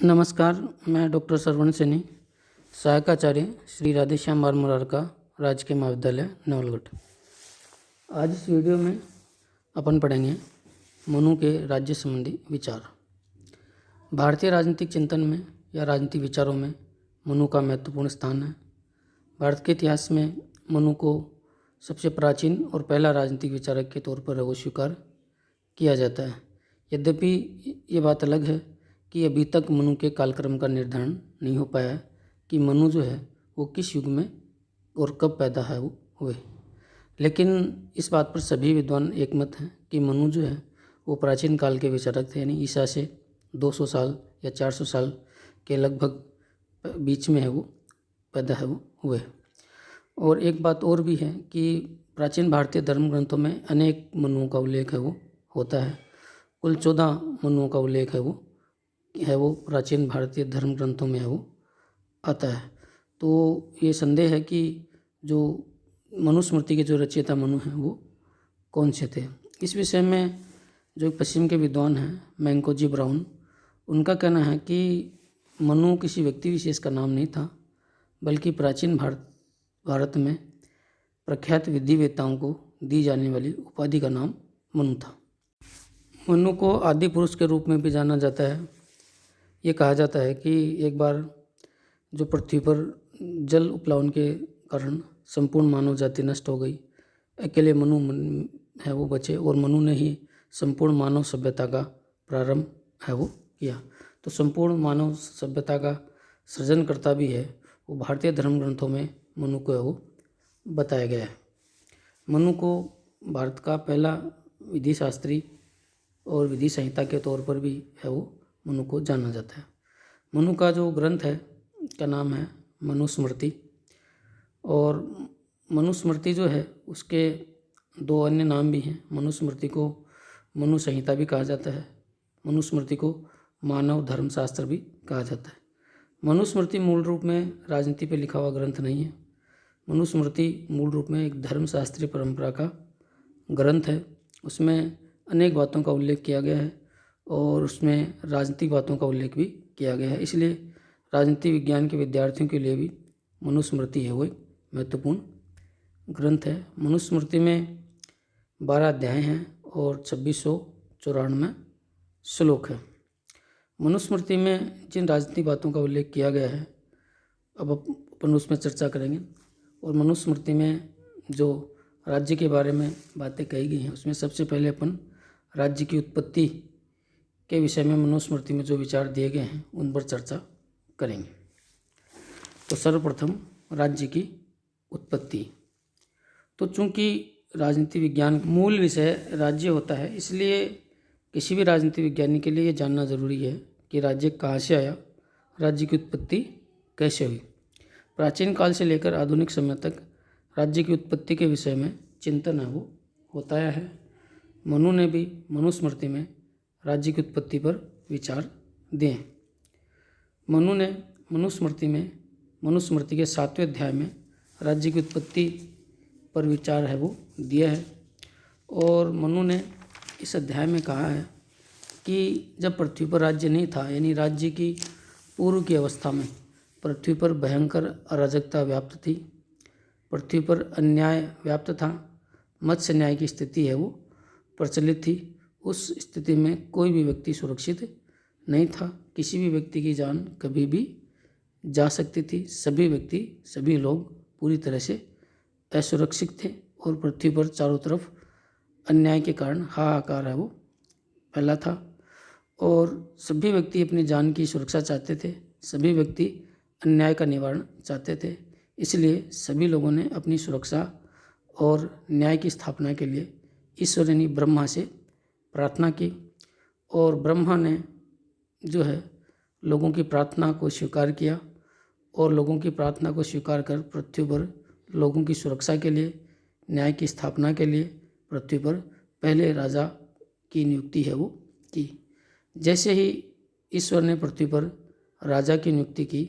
नमस्कार, मैं डॉक्टर श्रवण सैनी, सहायकाचार्य श्री राधेश्याम बाल मुरारका राजकीय महाविद्यालय नवलगढ़। आज इस वीडियो में अपन पढ़ेंगे मनु के राज्य संबंधी विचार। भारतीय राजनीतिक चिंतन में या राजनीतिक विचारों में मनु का महत्वपूर्ण स्थान है। भारत के इतिहास में मनु को सबसे प्राचीन और पहला राजनीतिक विचारक के तौर पर स्वीकार किया जाता है। यद्यपि ये बात अलग है कि अभी तक मनु के कालक्रम का निर्धारण नहीं हो पाया है कि मनु जो है वो किस युग में और कब पैदा है वो हुए, लेकिन इस बात पर सभी विद्वान एकमत हैं कि मनु जो है वो प्राचीन काल के विचारक थे, यानी ईसा से 200 साल या 400 साल के लगभग बीच में है वो पैदा है वो हुए। और एक बात और भी है कि प्राचीन भारतीय धर्म ग्रंथों में अनेक मनुओं का उल्लेख है वो होता है। कुल 14 मनुओं का उल्लेख है वो प्राचीन भारतीय धर्म ग्रंथों में है वो आता है। तो ये संदेह है कि जो मनुस्मृति के जो रचयिता मनु हैं वो कौन से थे। इस विषय में जो पश्चिम के विद्वान हैं मैंकोजी ब्राउन, उनका कहना है कि मनु किसी व्यक्ति विशेष का नाम नहीं था, बल्कि प्राचीन भारत में प्रख्यात विधिवेताओं को दी जाने वाली उपाधि का नाम मनु था। मनु को आदि पुरुष के रूप में भी जाना जाता है। ये कहा जाता है कि एक बार जो पृथ्वी पर जल उपलावन के कारण संपूर्ण मानव जाति नष्ट हो गई, अकेले मनु है वो बचे और मनु ने ही संपूर्ण मानव सभ्यता का प्रारंभ है वो किया। तो संपूर्ण मानव सभ्यता का सृजनकर्ता भी है वो भारतीय धर्म ग्रंथों में मनु को है वो बताया गया है। मनु को भारत का पहला विधि शास्त्री और विधि संहिता के तौर पर भी है वो मनु को जाना जाता है। मनु का जो ग्रंथ है का नाम है मनुस्मृति, और मनुस्मृति जो है उसके 2 अन्य नाम भी हैं। मनुस्मृति को मनु संहिता भी कहा जाता है, मनुस्मृति को मानव धर्मशास्त्र भी कहा जाता है। मनुस्मृति मूल रूप में राजनीति पर लिखा हुआ ग्रंथ नहीं है। मनुस्मृति मूल रूप में एक धर्मशास्त्रीय परंपरा का ग्रंथ है। उसमें अनेक बातों का उल्लेख किया गया है और उसमें राजनीतिक बातों का उल्लेख भी किया गया है। इसलिए राजनीति विज्ञान के विद्यार्थियों के लिए भी मनुस्मृति है वो एक महत्वपूर्ण ग्रंथ है। मनुस्मृति में 12 अध्याय हैं और 2694 श्लोक है। मनुस्मृति में जिन राजनीतिक बातों का उल्लेख किया गया है अब अपन उसमें चर्चा करेंगे। और मनुस्मृति में जो राज्य के बारे में बातें कही गई हैं उसमें सबसे पहले अपन राज्य की उत्पत्ति के विषय में मनुस्मृति में जो विचार दिए गए हैं उन पर चर्चा करेंगे। तो सर्वप्रथम राज्य की उत्पत्ति। तो चूंकि राजनीति विज्ञान मूल विषय राज्य होता है, इसलिए किसी भी राजनीति विज्ञानी के लिए ये जानना ज़रूरी है कि राज्य कहाँ से आया, राज्य की उत्पत्ति कैसे हुई। प्राचीन काल से लेकर आधुनिक समय तक राज्य की उत्पत्ति के विषय में चिंतन है वो होता आया है। मनु ने भी मनुस्मृति में राज्य की उत्पत्ति पर विचार दिए। मनु ने मनुस्मृति के 7वें अध्याय में राज्य की उत्पत्ति पर विचार है वो दिया है। और मनु ने इस अध्याय में कहा है कि जब पृथ्वी पर राज्य नहीं था, यानी राज्य की पूर्व की अवस्था में पृथ्वी पर भयंकर अराजकता व्याप्त थी, पृथ्वी पर अन्याय व्याप्त था, मत्स्य न्याय की स्थिति है वो प्रचलित थी। उस स्थिति में कोई भी व्यक्ति सुरक्षित नहीं था। किसी भी व्यक्ति की जान कभी भी जा सकती थी। सभी लोग पूरी तरह से असुरक्षित थे और पृथ्वी पर चारों तरफ अन्याय के कारण हाहाकार है वो फैला था और सभी व्यक्ति अपनी जान की सुरक्षा चाहते थे। सभी व्यक्ति अन्याय का निवारण चाहते थे। इसलिए सभी लोगों ने अपनी सुरक्षा और न्याय की स्थापना के लिए ईश्वर यानी ब्रह्मा से प्रार्थना की, और ब्रह्मा ने जो है लोगों की प्रार्थना को स्वीकार किया और लोगों की प्रार्थना को स्वीकार कर पृथ्वी पर लोगों की सुरक्षा के लिए, न्याय की स्थापना के लिए पृथ्वी पर पहले राजा की नियुक्ति है वो की। जैसे ही ईश्वर ने पृथ्वी पर राजा की नियुक्ति की,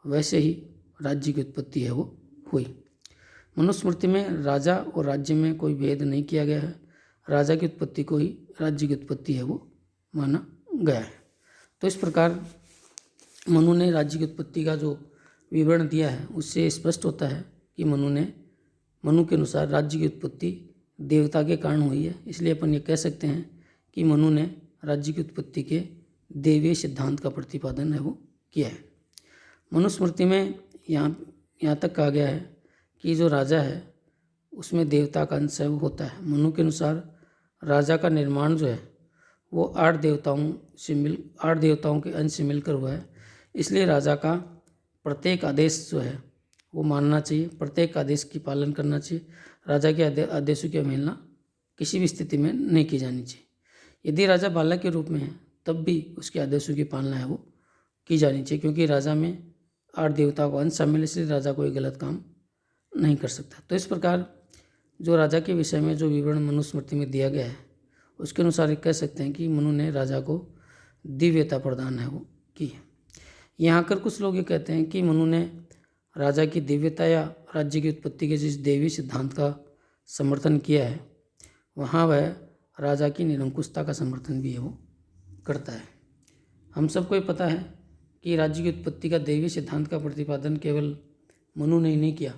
वैसे ही राज्य की उत्पत्ति है वो हुई। मनुस्मृति में राजा और राज्य में कोई भेद नहीं किया गया है। राजा की उत्पत्ति को ही राज्य की उत्पत्ति है वो माना गया है। तो इस प्रकार मनु ने राज्य की उत्पत्ति का जो विवरण दिया है उससे स्पष्ट होता है कि मनु के अनुसार राज्य की उत्पत्ति देवता के कारण हुई है। इसलिए अपन ये कह सकते हैं कि मनु ने राज्य की उत्पत्ति के देवीय सिद्धांत का प्रतिपादन है वो किया है। मनुस्मृति में यहाँ तक कहा गया है कि जो राजा है उसमें देवता का अंश है वो होता है। मनु के अनुसार राजा का निर्माण जो है वो 8 देवताओं के अंश से मिलकर हुआ है। इसलिए राजा का प्रत्येक आदेश जो है वो मानना चाहिए, प्रत्येक आदेश की पालन करना चाहिए। राजा के आदेशों की अवहेलना किसी भी स्थिति में नहीं की जानी चाहिए। यदि राजा बालक के रूप में है तब भी उसके आदेशों की पालना है वो की जानी चाहिए, क्योंकि राजा में 8 देवताओं का अंश शामिल, इसलिए राजा कोई गलत काम नहीं कर सकता। तो इस प्रकार जो राजा के विषय में जो विवरण मनुस्मृति में दिया गया है उसके अनुसार कह सकते हैं कि मनु ने राजा को दिव्यता प्रदान है वो की है। यहाँ आकर कुछ लोग ये कहते हैं कि मनु ने राजा की दिव्यता या राज्य की उत्पत्ति के जिस देवी सिद्धांत का समर्थन किया है वहाँ वह राजा की निरंकुशता का समर्थन भी है वो करता है। हम सबको ये पता है कि राज्य की उत्पत्ति का देवी सिद्धांत का प्रतिपादन केवल मनु ने ही नहीं किया,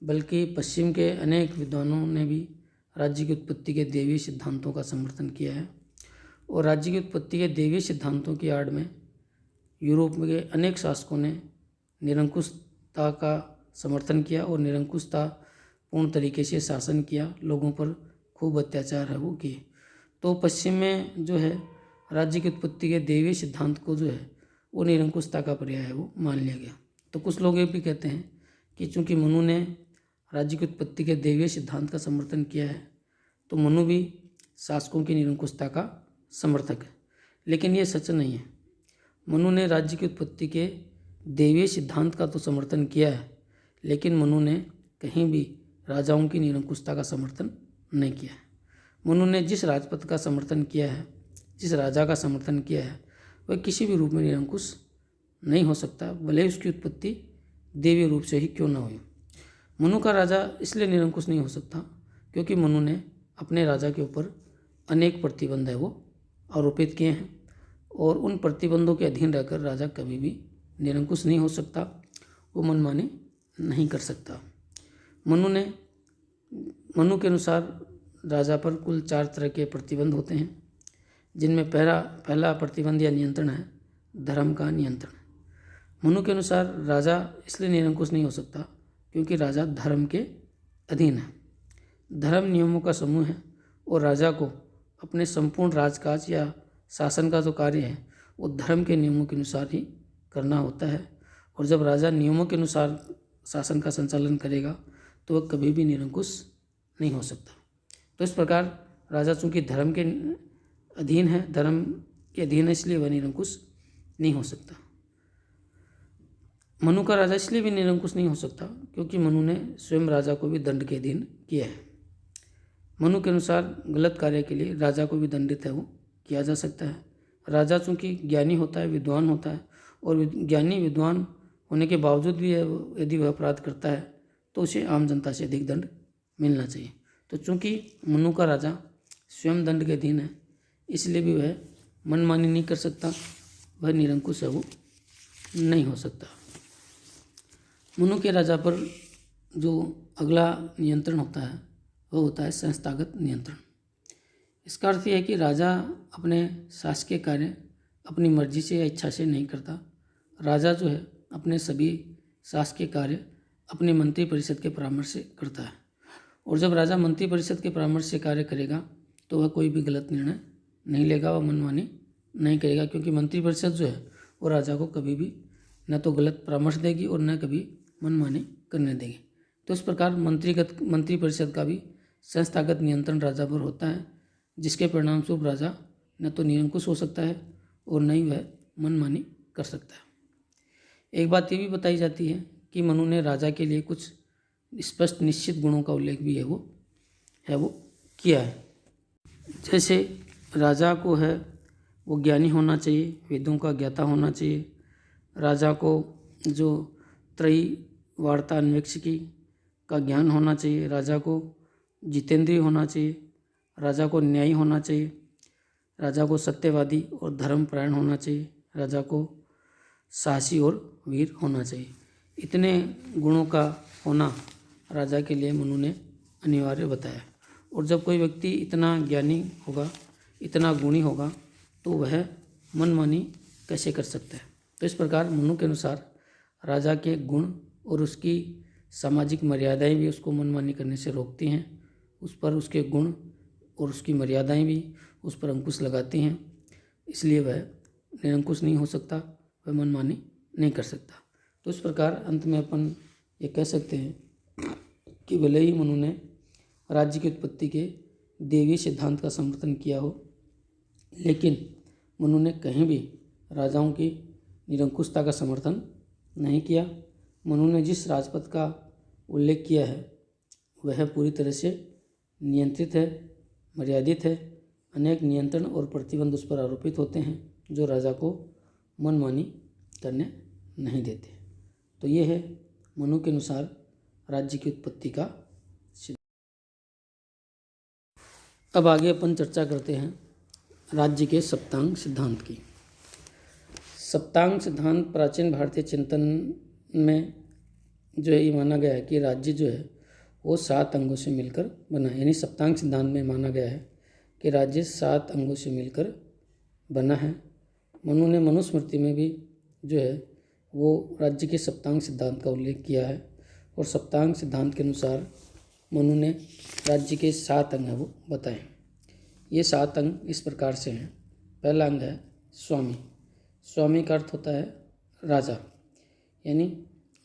बल्कि पश्चिम के अनेक विद्वानों ने भी राज्य की उत्पत्ति के देवी सिद्धांतों का समर्थन किया है। और राज्य की उत्पत्ति के देवी सिद्धांतों की आड़ में यूरोप के अनेक शासकों ने निरंकुशता का समर्थन किया और निरंकुशता पूर्ण तरीके से शासन किया, लोगों पर खूब अत्याचार है वो किए। तो पश्चिम में जो है राज्य की उत्पत्ति के देवी सिद्धांत को जो है वो निरंकुशता का पर्याय है वो मान लिया गया। तो कुछ लोग ये भी कहते हैं कि चूँकि मनु ने राज्य की उत्पत्ति के देवीय सिद्धांत का समर्थन किया है तो मनु भी शासकों की निरंकुशता का समर्थक है, लेकिन ये सच नहीं है। मनु ने राज्य की उत्पत्ति के देवीय सिद्धांत का तो समर्थन किया है, लेकिन मनु ने कहीं भी राजाओं की निरंकुशता का समर्थन नहीं किया है। मनु ने जिस राजपथ का समर्थन किया है, जिस राजा का समर्थन किया है, वह किसी भी रूप में निरंकुश नहीं हो सकता, भले ही उसकी उत्पत्ति देवीय रूप से ही क्यों न हुई। मनु का राजा इसलिए निरंकुश नहीं हो सकता क्योंकि मनु ने अपने राजा के ऊपर अनेक प्रतिबंध है वो आरोपित किए हैं, और उन प्रतिबंधों के अधीन रहकर राजा कभी भी निरंकुश नहीं हो सकता, वो मनमानी नहीं कर सकता। मनु के अनुसार राजा पर कुल 4 तरह के प्रतिबंध होते हैं, जिनमें पहला प्रतिबंध या नियंत्रण है धर्म का नियंत्रण। मनु के अनुसार राजा इसलिए निरंकुश नहीं हो सकता क्योंकि राजा धर्म के अधीन है। धर्म नियमों का समूह है और राजा को अपने संपूर्ण राजकाज या शासन का जो कार्य है वो धर्म के नियमों के अनुसार ही करना होता है। और जब राजा नियमों के अनुसार शासन का संचालन करेगा तो वह कभी भी निरंकुश नहीं हो सकता। तो इस प्रकार राजा चूँकि धर्म के अधीन है, धर्म के अधीन है, इसलिए वह निरंकुश नहीं हो सकता। मनु का राजा इसलिए भी निरंकुश नहीं हो सकता क्योंकि मनु ने स्वयं राजा को भी दंड के अधीन किया है। मनु के अनुसार गलत कार्य के लिए राजा को भी दंडित है वो किया जा सकता है। राजा चूँकि ज्ञानी होता है, विद्वान होता है, और ज्ञानी विद्वान होने के बावजूद भी यदि वह अपराध करता है तो उसे आम जनता से अधिक दंड मिलना चाहिए। तो चूँकि मनु का राजा स्वयं दंड के अधीन है, इसलिए भी वह मनमानी नहीं कर सकता, वह निरंकुश है वो नहीं हो सकता। मनु के राजा पर जो अगला नियंत्रण होता है वह होता है संस्थागत नियंत्रण। इसका अर्थ यह है कि राजा अपने शासकीय कार्य अपनी मर्जी से या इच्छा से नहीं करता। राजा जो है अपने सभी शासकीय कार्य अपने मंत्री परिषद के परामर्श से करता है, और जब राजा मंत्री परिषद के परामर्श से कार्य करेगा तो वह कोई भी गलत निर्णय नहीं लेगा, वह मनमानी नहीं करेगा, क्योंकि मंत्री परिषद जो है वो राजा को कभी भी न तो गलत परामर्श देगी और न कभी मनमानी करने देगी। तो इस प्रकार मंत्री परिषद का भी संस्थागत नियंत्रण राजा पर होता है, जिसके परिणामस्वरूप राजा न तो निरंकुश हो सकता है और न ही वह मनमानी कर सकता है। एक बात ये भी बताई जाती है कि मनु ने राजा के लिए कुछ स्पष्ट निश्चित गुणों का उल्लेख भी है वो किया है। जैसे राजा को है वो ज्ञानी होना चाहिए, वेदों का ज्ञाता होना चाहिए, राजा को जो त्रयी वार्ता अन्वेक्षकी का ज्ञान होना चाहिए, राजा को जितेंद्रिय होना चाहिए, राजा को न्यायी होना चाहिए, राजा को सत्यवादी और धर्मपरायण होना चाहिए, राजा को साहसी और वीर होना चाहिए। इतने गुणों का होना राजा के लिए मनु ने अनिवार्य बताया। और जब कोई व्यक्ति इतना ज्ञानी होगा, इतना गुणी होगा, तो वह मनमानी कैसे कर सकता है। तो इस प्रकार मनु के अनुसार राजा के गुण और उसकी सामाजिक मर्यादाएं भी उसको मनमानी करने से रोकती हैं। उस पर उसके गुण और उसकी मर्यादाएं भी उस पर अंकुश लगाती हैं, इसलिए वह निरंकुश नहीं हो सकता, वह मनमानी नहीं कर सकता। तो इस प्रकार अंत में अपन ये कह सकते हैं कि भले ही मनु ने राज्य की उत्पत्ति के देवी सिद्धांत का समर्थन किया हो, लेकिन मनु ने कहीं भी राजाओं की निरंकुशता का समर्थन नहीं किया। मनु ने जिस राजपथ का उल्लेख किया है वह पूरी तरह से नियंत्रित है, मर्यादित है। अनेक नियंत्रण और प्रतिबंध उस पर आरोपित होते हैं जो राजा को मनमानी करने नहीं देते। तो ये है मनु के अनुसार राज्य की उत्पत्ति का सिद्धांत। अब आगे अपन चर्चा करते हैं राज्य के सप्तांग सिद्धांत की। सप्तांग सिद्धांत प्राचीन भारतीय चिंतन में जो है ये माना गया है कि राज्य जो है वो 7 अंगों से मिलकर बना है। यानी सप्तांग सिद्धांत में माना गया है कि राज्य 7 अंगों से मिलकर बना है। मनु ने मनुस्मृति में भी जो है वो राज्य के सप्तांग सिद्धांत का उल्लेख किया है। और सप्तांग सिद्धांत के अनुसार मनु ने राज्य के 7 अंग हैं वो बताए। ये 7 अंग इस प्रकार से हैं। पहला अंग है स्वामी। स्वामी का अर्थ होता है राजा, यानी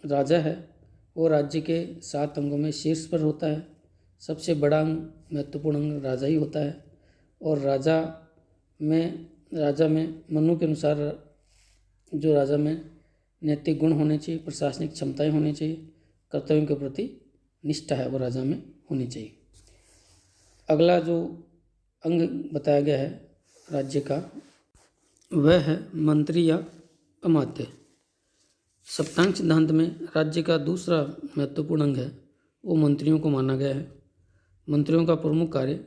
राजा है वो राज्य के 7 अंगों में शीर्ष पर होता है। सबसे बड़ा अंग, महत्वपूर्ण अंग राजा ही होता है। और राजा में मनु के अनुसार जो राजा में नैतिक गुण होने चाहिए, प्रशासनिक क्षमताएं होनी चाहिए, कर्तव्यों के प्रति निष्ठा है वो राजा में होनी चाहिए। अगला जो अंग बताया गया है राज्य का वह है मंत्री या अमात्य। सप्तांग सिद्धांत में राज्य का दूसरा महत्वपूर्ण अंग है वो मंत्रियों को माना गया है। मंत्रियों का प्रमुख कार्य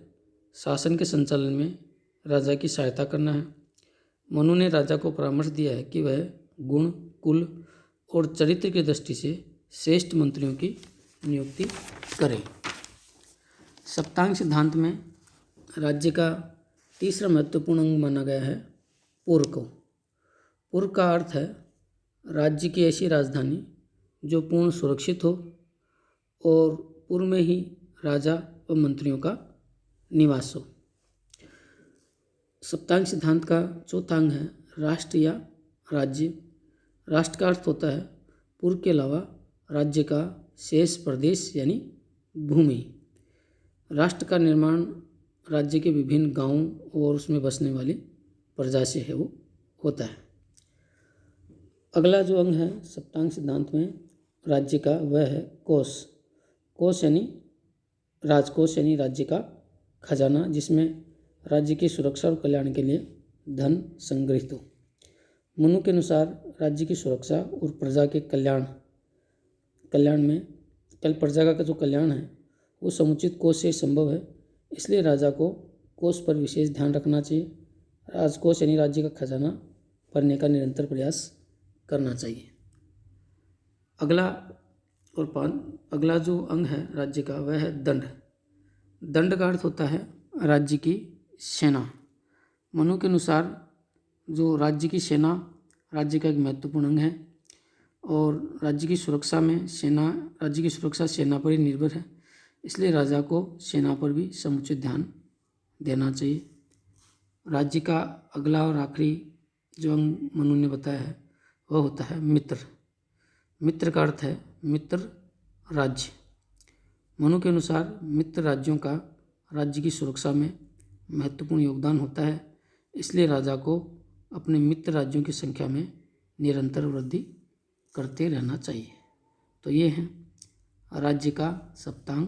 शासन के संचालन में राजा की सहायता करना है। मनु ने राजा को परामर्श दिया है कि वह गुण, कुल और चरित्र की दृष्टि से श्रेष्ठ मंत्रियों की नियुक्ति करे। सप्तांग सिद्धांत में राज्य का तीसरा महत्वपूर्ण अंग माना गया है पुर को। पुर का अर्थ है राज्य की ऐसी राजधानी जो पूर्ण सुरक्षित हो और पुर में ही राजा व मंत्रियों का निवास हो। सप्तांग सिद्धांत का चौथा अंग है राष्ट्र या राज्य। राष्ट्र का अर्थ होता है पुर के अलावा राज्य का शेष प्रदेश यानी भूमि। राष्ट्र का निर्माण राज्य के विभिन्न गांवों और उसमें बसने वाली प्रजा से है वो होता है। अगला जो अंग है सप्तांग सिद्धांत में राज्य का वह है कोष। कोष यानी राजकोष यानी राज्य का खजाना, जिसमें राज्य की सुरक्षा और कल्याण के लिए धन संग्रहित हो। मनु के अनुसार राज्य की सुरक्षा और प्रजा के कल्याण में प्रजा का जो कल्याण है वो समुचित कोष से संभव है। इसलिए राजा को कोष पर विशेष ध्यान रखना चाहिए। राजकोष यानी राज्य का खजाना भरने का निरंतर प्रयास करना चाहिए। अगला जो अंग है राज्य का वह है दंड। दंड का अर्थ होता है राज्य की सेना। मनु के अनुसार जो राज्य की सेना राज्य का एक महत्वपूर्ण अंग है और राज्य की सुरक्षा सेना पर ही निर्भर है। इसलिए राजा को सेना पर भी समुचित ध्यान देना चाहिए। राज्य का अगला और आखिरी जो अंग मनु ने बताया है वह होता है मित्र। मित्र का अर्थ है मित्र राज्य। मनु के अनुसार मित्र राज्यों का राज्य की सुरक्षा में महत्वपूर्ण योगदान होता है। इसलिए राजा को अपने मित्र राज्यों की संख्या में निरंतर वृद्धि करते रहना चाहिए। तो ये है राज्य का सप्तांग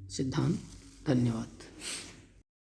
सिद्धांत। धन्यवाद।